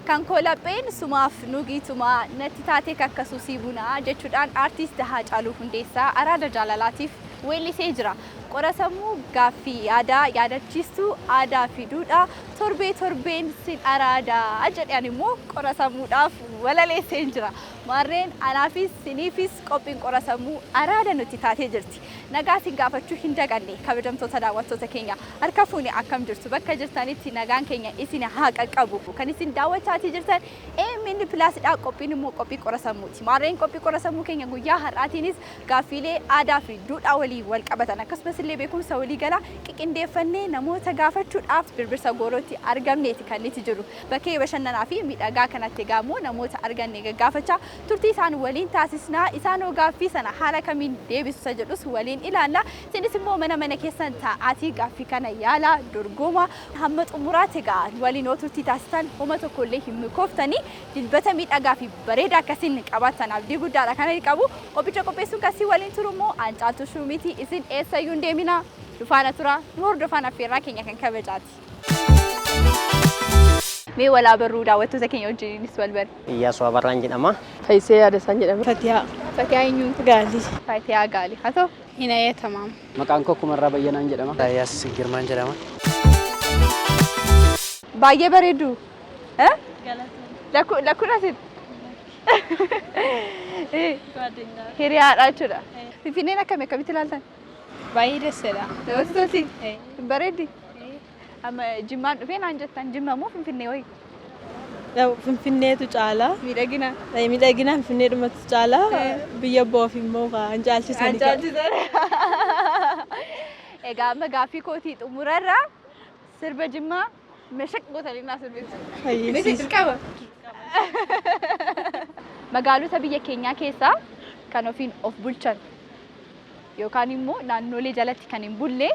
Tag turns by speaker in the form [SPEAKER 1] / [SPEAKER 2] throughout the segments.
[SPEAKER 1] kan kolapheen sumaaf nuugituma natti taatee kakkasuusii bunaa jechuudhaan artiist Haacaaluu Hundeessaa araada jaalalaatiif weellisee jira. Qorasamuu gaaffii yaadachiistuu aadaa fi duudhaa torbeen sin araadaa jedhan immoo qorasamuudhaaf walaleessee jira. Maarreen anaafis siniifis qophiin qorasamuu araada nutti taatee jirti. Nagaa sin gaafachuu hin daganne kabajamtoota daawwattoota keenya harka fuuni akkam jirtu bakka jirtanitti nagaan keenya isin haa qaqqabu. Kan isin daawwachaa jirtan EMN Plus-dha qophiin immoo qophii qorasamuuti. Maarreen qophii qorasamuu keenya guyyaa har'aatiinis gaaffiilee aadaa fi duudhaa waliin wal qabatan akkasumas illee beekumsa walii galaa qiqindeeffannee namoota gaafachuudhaaf birbirsa goorootti argamneeti kan nuti jiru. Bakkee bashannanaa fi miidhagaa kanatti gaamoo namoota arganne gaggaafachaa turtii isaan waliin taasisnaa isaan gaaffii sana haala kamiin deebisu jedhus waliin ilaalla. Isinis immoo mana keessan taa'aatii gaaffii kana yaala dorgoma hamma xumuraatti egaa waliin turtii taasisan homa tokkollee hin mukooftanii dilbata miidhagaa fi bareedaa akkasiin qabaatan abdii guddaadha kana qabu. Qophicha qopheessuun kasii waliin turu immoo Haacaaltuu Shumiti isin eessayyuu deemina dhufaana tura nu hordofaan affeerraa keenya kan kabajaati. Mee walaa barruu daawwattoota keenya wajjinis wal bari.
[SPEAKER 2] Iyyaasuu Abarraan jedhama.
[SPEAKER 3] Faayisee Yaadasaan jedhama.
[SPEAKER 1] Fatiyaa eenyuun?
[SPEAKER 3] Gaalii.
[SPEAKER 1] Fatiyaa Gaalii. Haa ta'u?
[SPEAKER 3] Hinayee Tamaam.
[SPEAKER 4] Maqaan koo Kumarraa Bayyanaan jedhama.
[SPEAKER 2] Daayyaas Girmaan jedhama.
[SPEAKER 1] Baay'ee bareedu. Lakkuun asin? Hiriyaadha jechuudha. Finfinneen akkamitti ilaaltan?
[SPEAKER 3] Baay'ee desseedha.
[SPEAKER 1] Namatti tolti? Bareeddi? Amma Jimmaan dhufee naan jettan Jimma moo Finfinnee wayii?
[SPEAKER 3] Finfinneetu caalaa.
[SPEAKER 1] Miidhagina?
[SPEAKER 3] Miidhagina Finfinnee dhumatu caalaa. Biyya boof immoo kan caalchisanii.
[SPEAKER 1] Egaa amma gaaffii kootii xumurarra sirba Jimmaa meeshaq gootanii naa sirbitu. Meeshaq dirqama? Magaalota biyya keenyaa keessaa kan ofiin of bulchan yookaan immoo naannolee jalatti kan hin bulle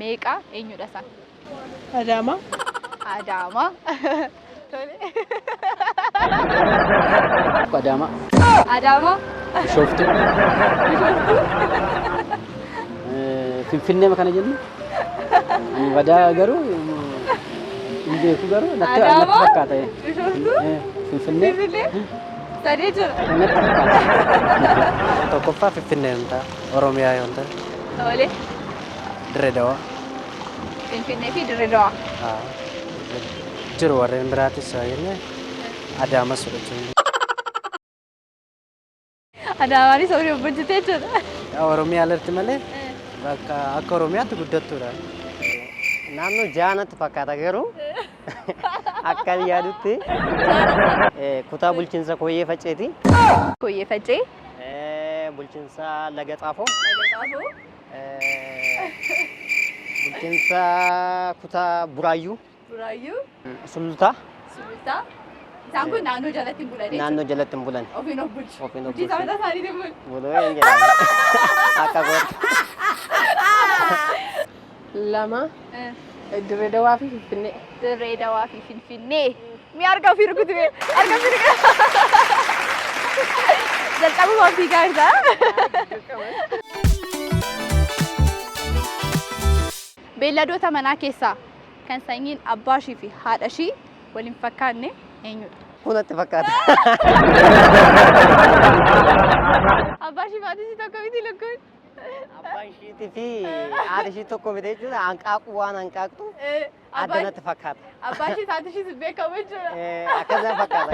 [SPEAKER 1] meeqa eenyudha isaan?
[SPEAKER 3] Adaamaa.
[SPEAKER 1] Adaamaa.
[SPEAKER 4] Adaamaa.
[SPEAKER 1] Adaamaa.
[SPEAKER 4] Bishooftuu. Finfinnee kana jennu. Ani badaa garuu hin beeku garuu natti fakkaata.
[SPEAKER 1] Bishooftuu.
[SPEAKER 4] Finfinnee.
[SPEAKER 1] Sadii jira.
[SPEAKER 4] Natti fakkaata.
[SPEAKER 2] Tokkoffaa Finfinnee yoo ta'u, Oromiyaa yoo ta'u.
[SPEAKER 1] Tole.
[SPEAKER 2] Dirree Dawaa.
[SPEAKER 1] Finfinnee fi Dirree Dawaa.
[SPEAKER 2] Jiru warreen biraatis jennee Adaamas fudhachuun.
[SPEAKER 1] Adaamaanis horii of bulchitee jira.
[SPEAKER 2] Oromiyaa alatti malee bakka akka Oromiyaatti guddattuudha. Naannoo jaanatti fakkaata garuu akka yaadutti kutaa bulchiinsa Kooyyee Facceeti.
[SPEAKER 1] Kooyyee Faccee.
[SPEAKER 2] Bulchiinsa Laga Xaafoo.
[SPEAKER 1] Laga Xaafoo.
[SPEAKER 2] Bulchiinsa kutaa Buraayyuu.
[SPEAKER 1] Buraayyuu.
[SPEAKER 2] Sulultaa.
[SPEAKER 1] Sulultaa. Isaan kun naannoo jalatti hin bulan.
[SPEAKER 2] Naannoo jalatti hin bulan.
[SPEAKER 1] Ofiin of bulchu.
[SPEAKER 2] Ofiin of
[SPEAKER 1] bulchu. Bulchiinsa mataa isaaniitiin bulu.
[SPEAKER 2] Buluu hin jedhamu. Akka gootu.
[SPEAKER 3] Lama. Dirree Dawaa fi Finfinnee.
[SPEAKER 1] Dirree Dawaa fi Finfinnee. Mi arga ofii rukutee. Arga ofii rukutee. Jalqabu waan fiigaa irraa. Beelladoota manaa keessaa kan sanyiin abbaa ishii fi haadha ishii waliin fakkaanne eenyudha?
[SPEAKER 2] Kunatti fakkaata.
[SPEAKER 1] Abbaa ishii fi haadha ishii tokko miti lukkuun.
[SPEAKER 2] Abbaan ishiitii fi haadha ishii tokko miti jechuudha. Hanqaaquu waan hanqaaqtu addanatti fakkaata.
[SPEAKER 1] Abbaa ishii fi haadha ishii beekamu jechuudha.
[SPEAKER 2] Akkasuma fakkaata.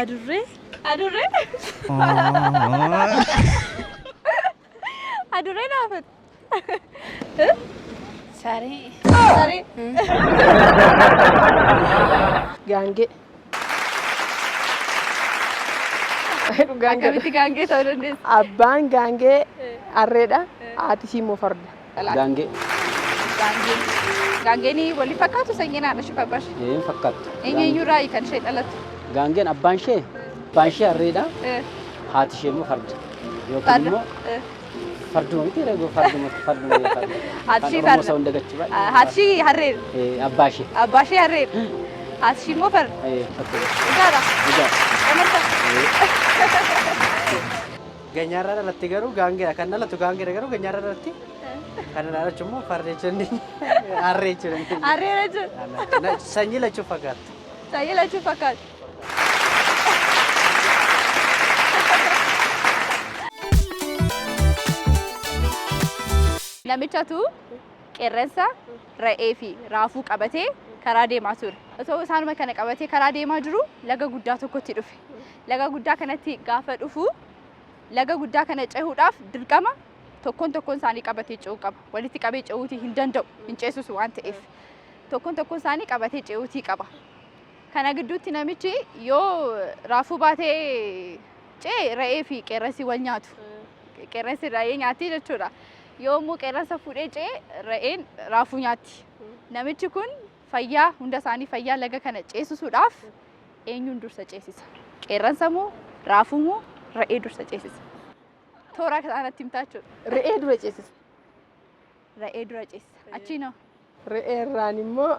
[SPEAKER 3] Adurree.
[SPEAKER 1] Adurree? Adurree naafat.
[SPEAKER 3] Saree.
[SPEAKER 1] Saree.
[SPEAKER 3] Gaangee.
[SPEAKER 1] Akkamitti gaangee ta'uu dandeessa?
[SPEAKER 3] Abbaan gaangee harreedha. Haati ishii immoo farda.
[SPEAKER 4] Gaangee.
[SPEAKER 1] Gaangeen waliin fakkaatu sanyiin haadha ishii fi abbaa ishii?
[SPEAKER 4] Hin fakkaattu.
[SPEAKER 1] Eenyuurraa kan ishee dhalatu?
[SPEAKER 4] Gaangeen abbaan ishee harreedha. Haati ishee immoo farda. Yookiin immoo farduma miti reegoo farduma.
[SPEAKER 1] Haati ishee farda. Haati ishee harreedha.
[SPEAKER 4] Abbaa ishee.
[SPEAKER 1] Abbaa ishee harreedha. Haati ishee immoo farda. Dhugaadha.
[SPEAKER 4] Ganyaarraa dhalatti garuu gaangee kan dhalatu gaangee garuu ganyaarraa dhalatti. Kan dhalatu immoo farda jechuun harree jechuudha.
[SPEAKER 1] Harree jechuudha.
[SPEAKER 4] Sanyii lachuu fakkaatu.
[SPEAKER 1] Sanyii lachuu fakkaatu. Namichatu qeerransa re'ee fi raafuu qabatee karaa deemaa ture. Osoo isaanuma kana qabatee karaa deemaa jiru laga guddaa tokkotti dhufe. Laga guddaa kanatti gaafa dhufu laga guddaa kana cehuudhaaf dirqama tokkoon isaanii qabatee ce'uu qaba. Walitti qabee ce'uutii hin danda'u, hin ceesisu waan ta'eef. Tokkoon isaanii qabatee ce'uutii qaba. Kana gidduutti namichi yoo raafuu baatee ce'e re'ee fi qeerransi wal nyaatu. Qeerransi re'ee nyaatti jechuudha. Yoo immoo qeerransa fuudhee ce'e re'een raafuu nyaatti. Namichi kun fayyaa hunda isaanii fayyaa laga kana ceesisuudhaaf eenyuun dursa ceesisa? Qeerransa moo raafuu moo re'ee dursa ceesisa? Toora kanatti himtaa jechuudha.
[SPEAKER 3] Re'ee dura ceesisa.
[SPEAKER 1] Re'ee dura ceesisa. Achii noo.
[SPEAKER 3] Re'ee irraan immoo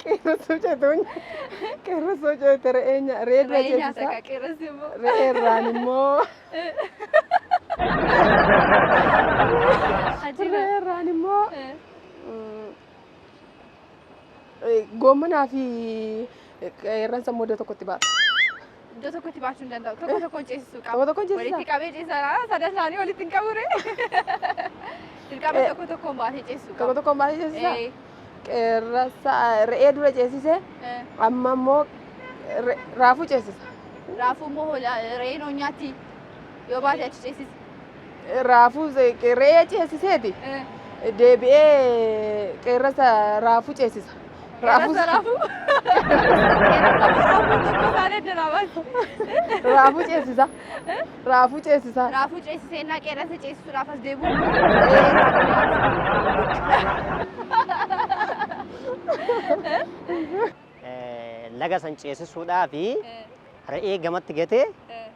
[SPEAKER 3] qeerransoo ceetuun qeerransoo ceete re'ee dura ceesisa.
[SPEAKER 1] Qeerransi immoo.
[SPEAKER 3] Re'ee irraan immoo re'ee irraan immoo goommanaa fi qeerransa immoo iddoo tokkotti baata.
[SPEAKER 1] Iddoo tokkotti baachuu hin danda'u. Tokkoon ceesisuu qaba.
[SPEAKER 3] Tokkoon ceesisa.
[SPEAKER 1] Walitti qabee ceesisa. Sadan isaanii walitti hin qabu ree. Dirqama tokkoon baatee ceesisuu qaba.
[SPEAKER 3] Tokkoon baatee ceesisa. Qeerransa re'ee dura ceesise amma immoo raafuu ceesisa.
[SPEAKER 1] Raafuu immoo re'een hoo nyaatti yoo baate achi ceesisa.
[SPEAKER 3] Raafuu re'ee ceesiseeti. Deebi'ee qeerransa raafuu ceesisa.
[SPEAKER 1] Qeerransa raafuu. Qeerransa raafuu tokko isaanii daraabatu.
[SPEAKER 3] Raafuu ceesisa. Raafuu ceesisa.
[SPEAKER 1] Raafuu ceesisee innaa qeerransa ceesisuudhaaf as deebi'u.
[SPEAKER 2] Laga san ceesisuudhaa fi re'ee gamatti gatee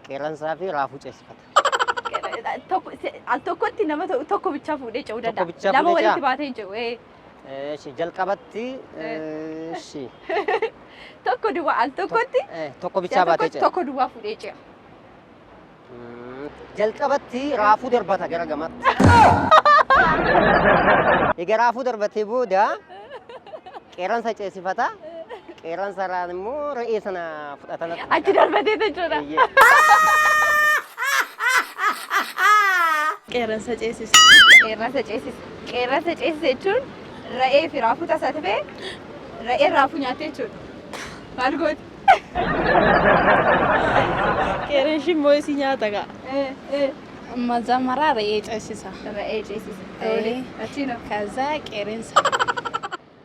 [SPEAKER 2] qeerransaa fi raafuu ceesifata.
[SPEAKER 1] Al tokkotti nama tokko bichaa fuudhee ce'uu danda'a.
[SPEAKER 2] Tokko bichaa
[SPEAKER 1] Lama
[SPEAKER 2] fuudhee
[SPEAKER 1] walitti baatee hin ce'u.
[SPEAKER 2] Jalqabatti
[SPEAKER 1] Tokko duwwaa al tokkotti
[SPEAKER 2] tokko bichaa baatee ce'a.
[SPEAKER 1] tokko duwwaa fuudhee ce'a.
[SPEAKER 2] Jalqabatti raafuu darbata gara gamatti. Egaa raafuu darbatee booda qeerransa ceesifata. Qeerransa irraan immoo re'ee sana fudhatana.
[SPEAKER 1] Achi darbatee jechuudha.
[SPEAKER 3] Qeerransa ceesisa.
[SPEAKER 1] Qeerransa ceesisa. Qeerransa ceesisa jechuun re'ee fi raafuu tasaa ta'ee re'een raafuu nyaattee jechuudha. Maal gooti?
[SPEAKER 3] Qeerransi immoo isii nyaata ga'a.
[SPEAKER 5] መጀመሪያ re'ee ceesisa.
[SPEAKER 1] Re'ee ceesisa. Achi noo.
[SPEAKER 5] ከዛ qeerransa.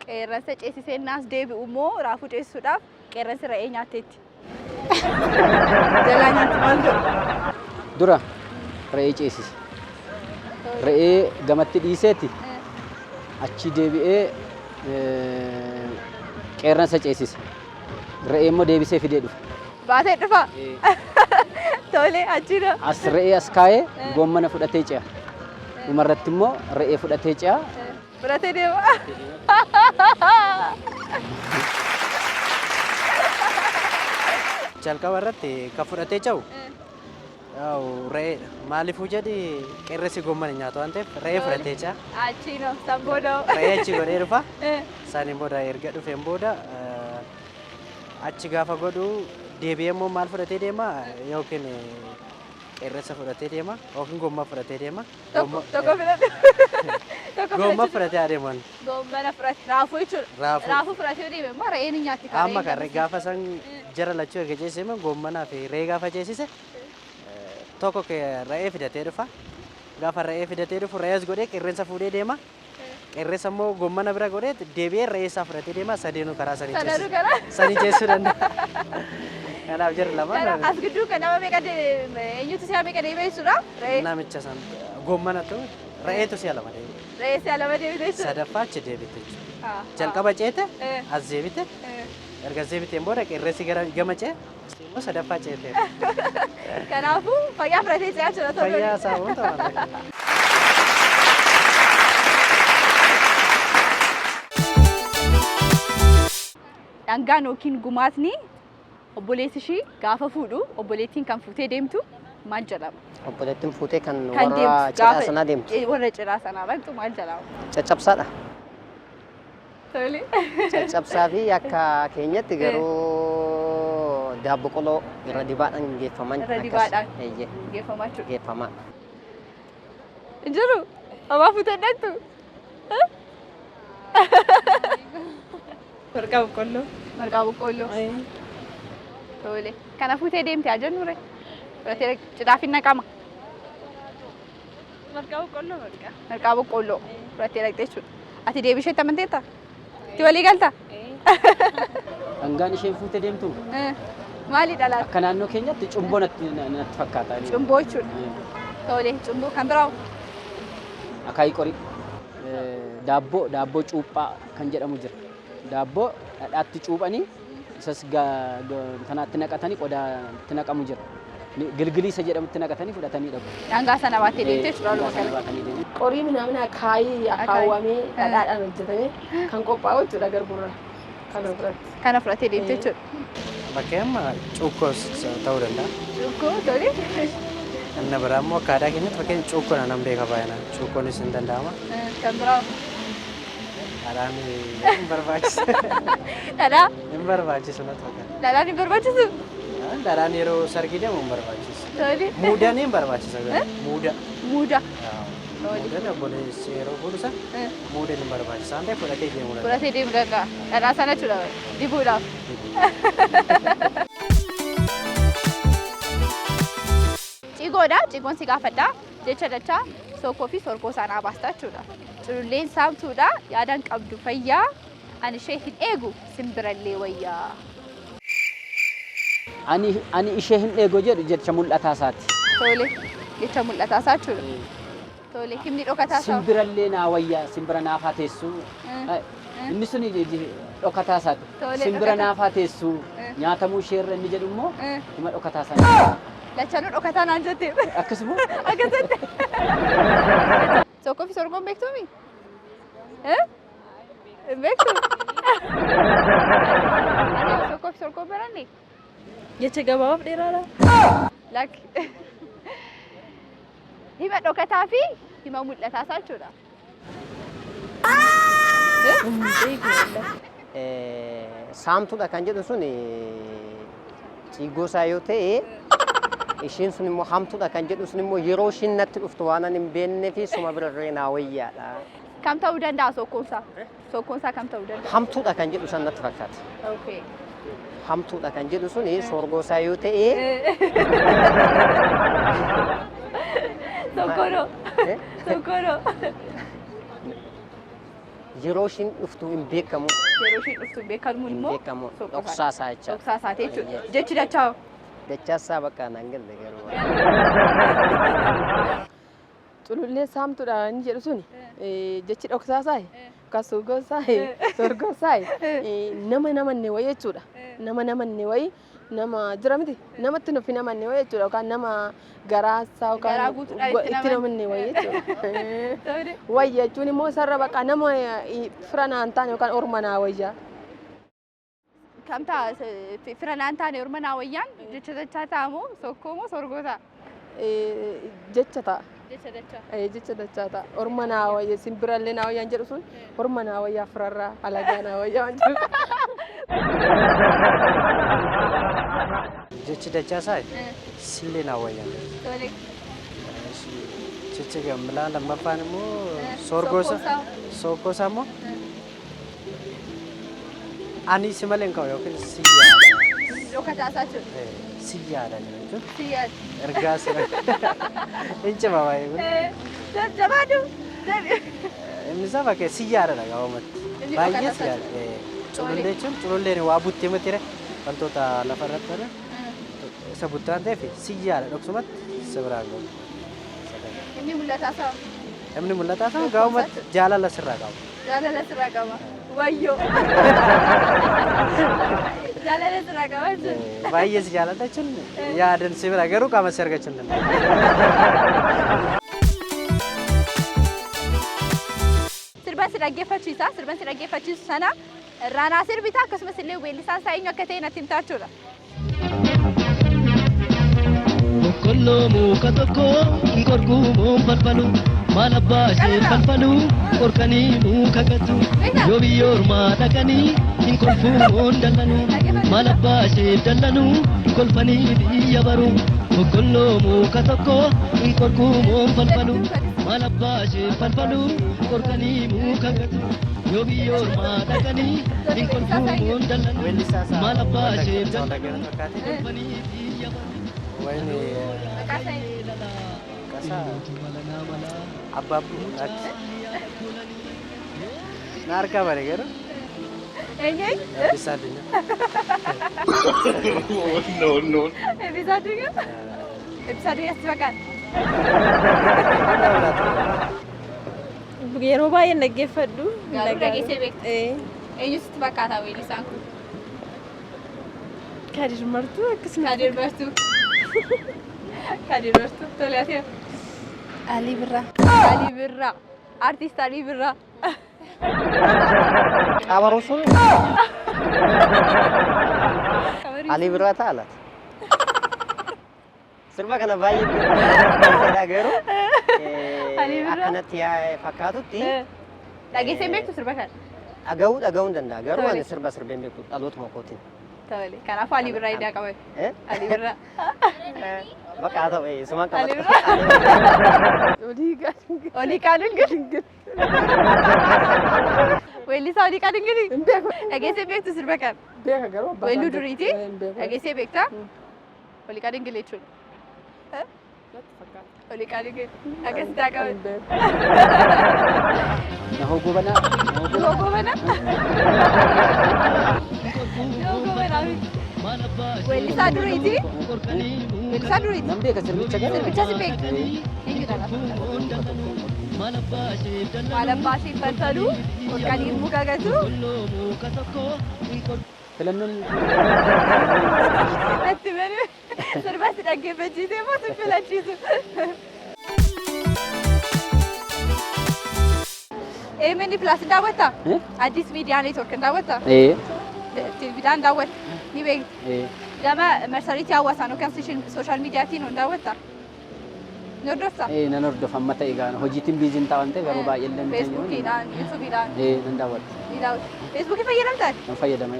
[SPEAKER 1] Qeerransa ceesisee naas deebi'u immoo raafuu ceesisuudhaaf qeerransi re'ee nyaatteetti. Jalaa nyaatti maal godhu?
[SPEAKER 4] Dura re'ee ceesise. Re'ee gamatti dhiiseeti achi deebi'ee qeerransa ceesise. Re'ee immoo deebisee fidee dhufe.
[SPEAKER 1] Baatee dhufa. Tole achi noo.
[SPEAKER 4] As re'ee as kaa'ee goommana fudhatee ce'a. Dhumarratti immoo re'ee fudhatee ce'a.
[SPEAKER 1] Fudhatee deema.
[SPEAKER 6] Jalqaba irratti kan fudhatee ce'u re'ee maaliifuu jedhi qeerransi goommana nyaatu waan ta'eef re'ee fudhatee ce'a.
[SPEAKER 1] Achi noo san booda.
[SPEAKER 6] Re'ee achi godhee dhufa. Isaaniin booda erga dhufeen booda achi gaafa godhu deebi'ee immoo maal fudhatee deema yookiin qeerransa fudhatee deema yookiin goommaa fudhatee deema.
[SPEAKER 1] Tokko fudhatee.
[SPEAKER 6] Goommaa fudhatee adeeman.
[SPEAKER 1] Goommana fudhatee raafuu jechuudha. Raafuu fudhatee deeme immoo re'een hin nyaatti.
[SPEAKER 6] Amma kan gaafa san jara lachuu erga ceesise goommanaa fi re'ee gaafa ceesise tokko re'ee fidatee dhufa. Gaafa re'ee fidatee dhufu re'ees godhee qeerransa fuudhee deema. Qeerransa immoo goommana bira godhee deebi'ee re'ee isaa fudhatee deema. Sadeenuu karaa sanii ceesisa.
[SPEAKER 1] Sadeenuu karaa.
[SPEAKER 6] Sanii ceesisuu danda'a. Kanaaf jara lamaan.
[SPEAKER 1] As gidduu kan nama meeqa eenyutu si'a meeqa deemee jechuudha? Re'ee.
[SPEAKER 6] Namicha san goommanatu re'eetu si'a lama deema.
[SPEAKER 1] Re'ee si'a lama deemee jechuudha.
[SPEAKER 6] Sadaffaa achi deebite jechuudha. Jalqaba ceete as deebite. Erga deebiteen booda qeerransi gama ce'e immoo sadaffaa ceete.
[SPEAKER 1] Kanaafuu fayyaa fudhatee ce'aa jira ta'uu.
[SPEAKER 6] Fayyaa isaa wanta
[SPEAKER 1] Dhangaan yookiin gumaatni obboleessi ishii gaafa fuudhu obboleettiin kan fuutee deemtu maal jedhama?
[SPEAKER 2] Obboleettiin fuutee kan
[SPEAKER 1] Kan
[SPEAKER 2] warra
[SPEAKER 1] deemtu
[SPEAKER 2] cidhaa sanaa deemtu.
[SPEAKER 1] warra cidhaa sanaa dhaqxu maal jedhama?
[SPEAKER 2] Caccabsaadha.
[SPEAKER 1] Tole.
[SPEAKER 2] Caccabsaa fi akka keenyatti garuu daabbo qoloo irra dibaadhaan geeffaman.
[SPEAKER 1] Irra dibaadhaan.
[SPEAKER 2] Eeyyee.
[SPEAKER 1] Geeffamaa jechuudha.
[SPEAKER 2] Geeffamaa.
[SPEAKER 1] Jiru abbaa fuutee dhaqxu.
[SPEAKER 5] Marqaa boqqolloo.
[SPEAKER 1] Marqaa boqqolloo. Tole. Kana fuutee deemtee haa jennu ree? Fudhatee cidhaaf hin naqama.
[SPEAKER 5] Marqaa boqqolloo marqaa.
[SPEAKER 1] Marqaa boqqolloo fudhatee dhaqxee jechuudha. Ati deebisheetti amanteetta? Itti walii galta?
[SPEAKER 4] Dhangaan isheen fuutee deemtu
[SPEAKER 1] Maalidha laata?
[SPEAKER 4] akka naannoo keenyatti cumboo natti fakkaata.
[SPEAKER 1] Cumboo jechuudha. Tole cumboo kan biraa
[SPEAKER 4] Akaayii qorii. Daabboo cuuphaa kan jedhamu jira. Daabboo dhadhaatti cuuphanii isas kanaatti naqatanii qodaatti naqamu jira. Gilgilii isa jedhamutti naqatanii fudhatanii dhabu.
[SPEAKER 1] dhangaa sana baattee deemtee jechuudha.
[SPEAKER 3] Qorii midhaan akaayii akaawwamee dhadhaadhaan hojjetamee kan qophaa'u jechuudha garburra kana biratti.
[SPEAKER 1] Kana fudhatee deemtee jechuudha.
[SPEAKER 6] Bakkee amma cuukkoos ta'uu danda'a.
[SPEAKER 1] Cuukkoo tole.
[SPEAKER 6] Inni biraa immoo akka aadaa keenyatti fakkeenya cuukkoon nan beeka baay'inaan. Cuukkoonis hin danda'ama.
[SPEAKER 1] Kan biraa
[SPEAKER 6] Dhadhaan hin barbaachisu.
[SPEAKER 1] dhadhaa
[SPEAKER 6] Hin barbaachisu natti fakkaata.
[SPEAKER 1] dhadhaan hin barbaachisu.
[SPEAKER 6] Dhadhaan yeroo sargii deemu hin barbaachisu.
[SPEAKER 1] Tole.
[SPEAKER 6] Muudaan hin barbaachisa. Muuda.
[SPEAKER 1] Muuda.
[SPEAKER 6] Muudaan obboleessi yeroo fuudhusa muudaan hin barbaachisa. Waan ta'eef fudhatee deemuu danda'a.
[SPEAKER 1] Fudhatee deemuu danda'a. Dhadhaa sana jechuudha dibuudhaaf. Cigoodha. Cigoon si gaafadha. Jecha dachaa sookoo fi sorkoo sanaa baastaa jechuudha. Cululleen saamtuudha. Yaadaan qabdu fayyaa. Ani ishee hin eegu simbirallee wayyaa.
[SPEAKER 4] Ani ishee hin eegu jedhu jecha mul'ataa isaati.
[SPEAKER 1] Tole. Jecha mul'ataa isaa jechuudha. Tole. Himni dhokataa isaa.
[SPEAKER 4] Simbirallee naa wayyaa simbira naafaa teessuu. Inni sun dhokataa isaati.
[SPEAKER 1] Tole,
[SPEAKER 4] Simbira
[SPEAKER 1] dhokataa.
[SPEAKER 4] naafaa teessuu nyaatamuu isheerra inni jedhu immoo hima dhokataa isaati.
[SPEAKER 1] Lachanuu dhokataa naan jettee.
[SPEAKER 4] Akkasuma
[SPEAKER 1] Akkasatti. Sookoo fi sorgoon beektuumi? Beektu? Sookoo fi sorgoon baranne?
[SPEAKER 5] Jecha gabaabaaf dheeraadha.
[SPEAKER 1] Lakki. Hima dhokataa fi hima mul'ataa isaa jechuudha.
[SPEAKER 2] Saamtuudha kan jedhu sun ciigoo isaa yoo ta'e ishiin sun immoo hamtuudha kan jedhu sun immoo yeroo ishiin natti dhuftu waan ani hin beeknee fi suma birarree naa wayyaadha.
[SPEAKER 1] Kam ta'uu danda'a sookkoonsaa? Sookkoonsaa kam ta'uu danda'a?
[SPEAKER 2] Hamtuudha kan jedhu san natti fakkaata.
[SPEAKER 1] Okay.
[SPEAKER 2] Hamtuudha kan jedhu sun sorgoo isaa yoo ta'e
[SPEAKER 1] Sookkoonoo. Sookkoonoo.
[SPEAKER 2] yeroo ishiin dhuftu hin beekamu.
[SPEAKER 1] Yeroo isheen dhuftu beekamuun
[SPEAKER 2] Hin
[SPEAKER 1] immoo
[SPEAKER 2] beekamu. Dhoksaa isaa jecha.
[SPEAKER 1] dhoksaa isaati jechuudha. Jechi dachaa
[SPEAKER 2] Dachaasaa bakka naan galle garuu.
[SPEAKER 3] Culullee saamtuudha inni jedhu suni jechi dhoksaasaa yookaan sorgoosaa sorgoosaa nama namanne wayii jechuudha. Nama namanne wayii nama jira miti namatti nufi namanne wayii jechuudha yookaan nama garaasaa
[SPEAKER 1] Garaa
[SPEAKER 3] yookaan
[SPEAKER 1] guutuudhaan itti
[SPEAKER 3] itti namanne wayii jechuudha. Wayii jechuun immoo sarara bakka nama fira naan taane yookaan orma naa wayyaa.
[SPEAKER 1] kam ta'a fira naan taane orma naa wayyaan jecha dachaa ta'a moo sokkoo moo sorgoo ta'a?
[SPEAKER 3] Jecha ta'a.
[SPEAKER 1] Jecha dachaa.
[SPEAKER 3] Jecha dachaa ta'a. Orma naa wayyaa simbirallee naa wayyaan jedhu sun orma naa wayyaa firarraa alagaa naa wayyaa waan jedhu.
[SPEAKER 6] Jechi dachaasaa sillee naa wayyaa.
[SPEAKER 1] Tole.
[SPEAKER 6] Jechi gambilaa lammaffaan immoo soorgoosaa immoo ani si malee hin qabu yookiin si yaada.
[SPEAKER 1] Dhokataa isaa jechuudha.
[SPEAKER 6] Si yaada jechuun
[SPEAKER 1] Si yaada.
[SPEAKER 6] ergaa sira hin cima baay'ee kun.
[SPEAKER 1] Jajjabaadhu.
[SPEAKER 6] Inni isaa bakkee si yaadadha gabaabumatti.
[SPEAKER 1] Inni
[SPEAKER 6] Baay'ee
[SPEAKER 1] dhokataa
[SPEAKER 6] si yaada. Culullee jechuun cululleen waa buttee matira wantoota lafa irratti godhan isa buttaan ta'eef si yaada dhoksumatti si biraan gahu.
[SPEAKER 1] Inni mul'ataa isaa.
[SPEAKER 6] Namni mul'ataa isaa gabaabumatti jaalala sirraa qabu.
[SPEAKER 1] Jaalala sirraa qaba. Wayyoo. Jaalala sirraa qaba jechuudha.
[SPEAKER 6] Baay'ee si jaalata jechuun yaadan si bira garuu qaama si argachuu hin danda'u.
[SPEAKER 1] Sirban si dhaggeeffachiisa. Sirban si dhaggeeffachiisu sana irraanaa sirbitaa akkasumas illee weellisaan isaa eenyu akka ta'e natti himtaa jechuudha.
[SPEAKER 7] boqqolloo muka tokko qorgumoo falfalu maal abbaa ishee falfalu qorkanii muka gatu yoo biyya ormaa dhaqanii hin kolfuumoon dallanu maal abbaa ishee dallanu kolfanii biyya baru boqqolloo muka tokko qorgumoo falfalu maal abbaa ishee falfalu qorkanii muka gatu yoo biyya ormaa dhaqanii hin kolfuumoon dallanu maal abbaa ishee dallanu kolfanii biyya baru.
[SPEAKER 6] Wayne kasa ababu narka bare gero
[SPEAKER 1] Enye?
[SPEAKER 6] bisadnya
[SPEAKER 1] No. Episodio? Episodio istifakan.
[SPEAKER 5] Yeroo baay'ee naggeeffadhu.
[SPEAKER 1] Garuu dhageessee beekta. Eenyu sitti fakkaata weellisaan kun?
[SPEAKER 5] Kadir Martuu akkasuma.
[SPEAKER 1] Kadir Martuu. Kadir Martuu. Tole ati.
[SPEAKER 5] Alii Birraa.
[SPEAKER 1] Ali Birraa. Artist Ali Birraa.
[SPEAKER 2] Qabaruu sun Ali Birraa ta'alat. Sirba kana baay'ee garuu
[SPEAKER 1] Ali Birraa.
[SPEAKER 2] akkanatti fakkaatutti
[SPEAKER 1] Dhageessee beektu sirba kana?
[SPEAKER 2] dhaga'uu hin danda'a. Garuu ani sirba sirbeen beeku dhalootuma kootiin.
[SPEAKER 1] Tole. Kanaafuu Ali Birraa idaa qaban. Ali Birraa.
[SPEAKER 2] Bakka haa ta'u suma
[SPEAKER 1] Ali
[SPEAKER 2] qabata.
[SPEAKER 1] Birraa.
[SPEAKER 3] Olii kaadin
[SPEAKER 1] Olii kaadin weellisaa olii kaadin gadi.
[SPEAKER 3] hin beeku.
[SPEAKER 1] Dhageessee beektu sirba kana?
[SPEAKER 3] Beeka garuu abbaa
[SPEAKER 1] Weelluu
[SPEAKER 3] isaan
[SPEAKER 1] duriiti?
[SPEAKER 3] hin beeku.
[SPEAKER 1] Dhageessee beektaa? Olii kaadin gadi jechuudha. Olii kaadin gadi. Akkasitti haa qaban.
[SPEAKER 3] Hin beeku.
[SPEAKER 4] Nahoo gobanaa.
[SPEAKER 1] Gogoobana? Gogoobana. Weellisaa duriiti? Weellisaa duriiti?
[SPEAKER 4] Nan beeka sirbicha garuu.
[SPEAKER 1] Sirbicha si beektu? Eenyu kana? Maal abbaa ishee falfalu? Qorqanii muka gatu?
[SPEAKER 4] Filannoon
[SPEAKER 1] Atti malee sirba si dhaggeeffachiisee moo si filachiisu? Eemini Plus daawwattaa? Addis Miidiyaa Neetwoork daawwattaa? Tiividhaan daawwatta? Ni beekta? Gama marsariitii hawaasaan yookaan sooshaal miidiyaatiin hin daawwattaa? Ni hordoftaa?
[SPEAKER 4] nan hordofa amma ta'e gaana hojiitiin biiziin ta'an ta'e garuu baay'ee illee
[SPEAKER 1] Feesbuukiidhaan, Yuutuubiidhaan
[SPEAKER 4] nan daawwadha.
[SPEAKER 1] ni daawwatta. Feesbuukii fayyadamtaa?
[SPEAKER 4] Nan fayyadama.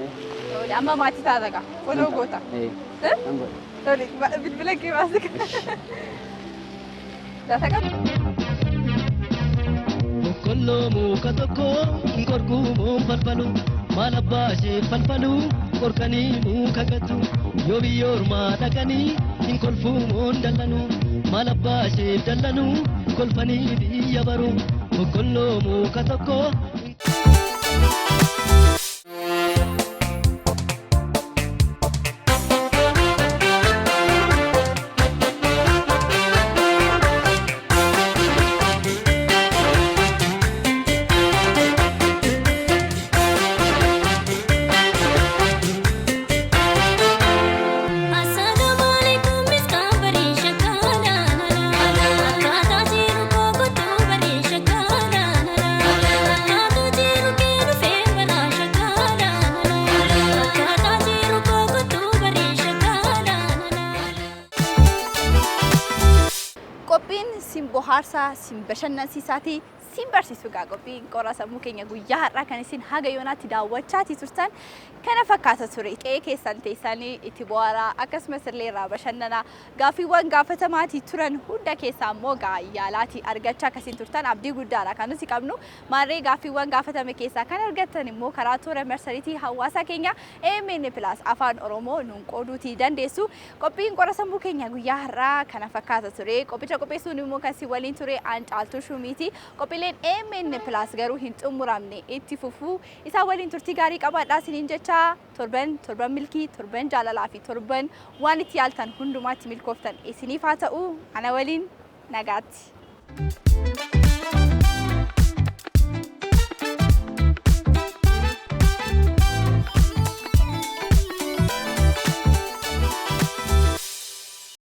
[SPEAKER 1] Amma maatii taata gaa. Foloo goota.
[SPEAKER 4] Nan godha.
[SPEAKER 1] Tole, bilbila kee baasii qaba. Laata qaba.
[SPEAKER 7] boqqolloo muka tokko qorgumoo falfalu maal abbaa ishee falfalu qorkanii muka gatu yoo biyya ormaa dhaqanii hin kolfuumoon dallanu maal abbaa ishee dallanu kolfanii biyya baru boqqolloo muka tokko.
[SPEAKER 8] Assalamualaikum miskan bari shakala kata jiru koko tu bari shakala kata jiru kiru febara shakala kata jiru koko tu bari shakala.
[SPEAKER 1] Qophiin sin bohaarsaa, sin bashannansiisaatii, sin barsiisuu gaa qophiin qoraa sammuu keenya guyyaa har'aa kan isin haga yoonaatti daawwachaatii turtan kana fakkaata ture. Qe'ee keessan teessanii itti bohaaraa akkasumas illee irraa bashannanaa gaaffiiwwan gaafatamaatii turan hunda keessaa immoo yaalaatii argachaa akkasiin turtan abdii guddaadha kan nuti qabnu. Maarree gaaffiiwwan gaafatame keessaa kan argattan immoo karaa toora marsariitii hawaasaa keenya EMN Plus afaan Oromoo nuun qooduutii dandeessu. Qophiin qora sammuu keenya guyyaa har'aa kana fakkaata ture. Qophicha qopheessuun immoo kan si waliin ture Aancaaltuu Shumiiti. Qophiileen EMN Plus garuu hin xumuramne itti fufuu isaa waliin turtii gaarii qabaadhaa isiniin jecha torban milkii, torban jaalalaa fi torban waan itti yaaltan hundumaatti milkooftan isiniif haa ta'u. Ana waliin nagaatti.